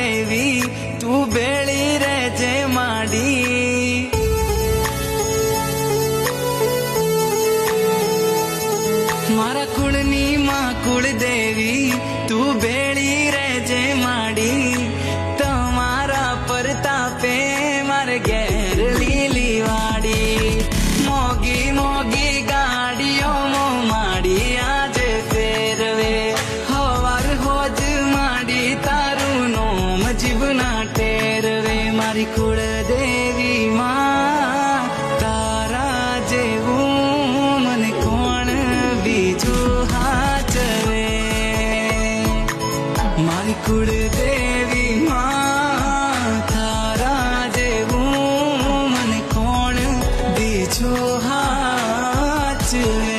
દેવી તું બેળી રહેજે માડી મારા કુળની માં કુળદેવી તું બેળી રહેજે માડી તમારા પરતાપે મારે ઘેર લીલી વાડી મોગી મોગી ગાડીઓ માડી આજે ફેરવે હવાર હોજ માડી તારું નોમ જીવના ટેરવે મારી કુળદેવી માં તારા જેવું મને કોણ બીજું હાચવે મારી કુળદેવી માં તારા જેવું મને કોણ બીજું હાચવે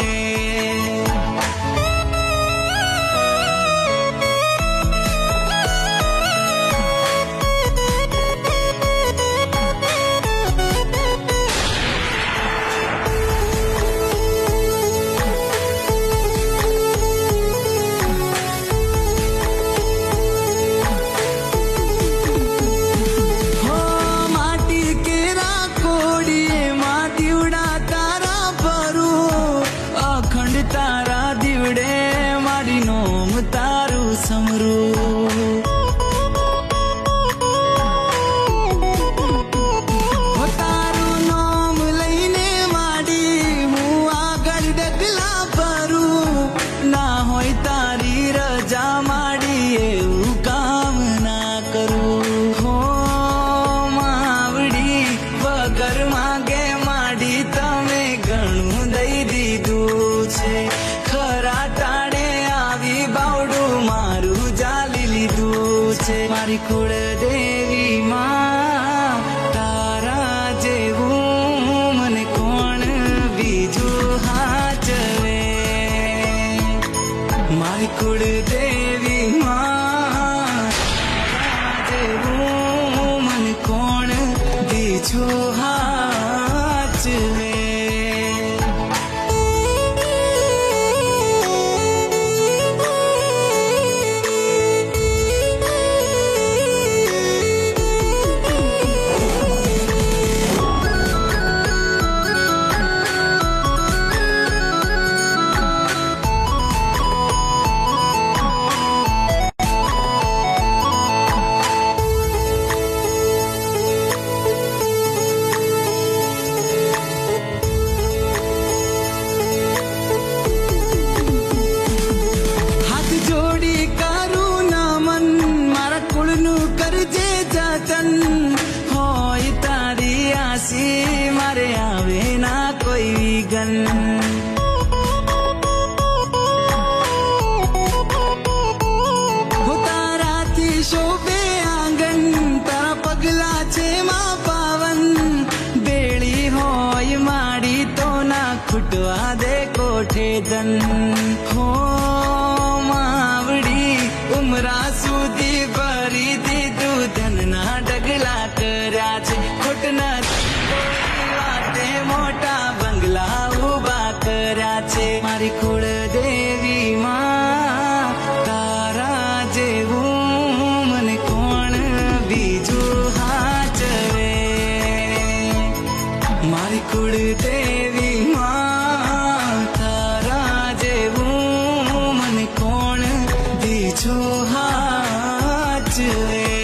તારા દીવડે મારી નોમ તારું સમરું તારું નોમ લઈને માડી હું આગળ ડગલા ભરું ના હોય તારી રજા માડી એવું કામ ના કરું હો માવડી વગર માગે માડી તમે ઘણું દઈ દીધું છે ખરા ટાણે આવી બાવડું મારું જાલી લીધું છે મારી કુળદેવી માં તારા જેવું મને કોણ બીજું હાચવે મારી કુળદેવી માં તારા જેવું મને કોણ બીજું હાચવે હોય તારી આસી મારે આવે ના કોઈ વિઘન તારાથી શોભે આંગણ તારા પગલા છે માં પાવન બેળી હોય માડી તો ના ખૂટવા દે કોઠે ધન હો માવડી ઉમરા સુધી ભરી દીધું ધનના ડગલા કર્યા છે ખોટના વાતે મોટા બંગલા ઉભા કર્યા છે મારી કુળદેવી માં તારા જેવું મને કોણ બીજું હાચવે મારી કુળદેવી માં તારા જેવું મને કોણ બીજું હાચવે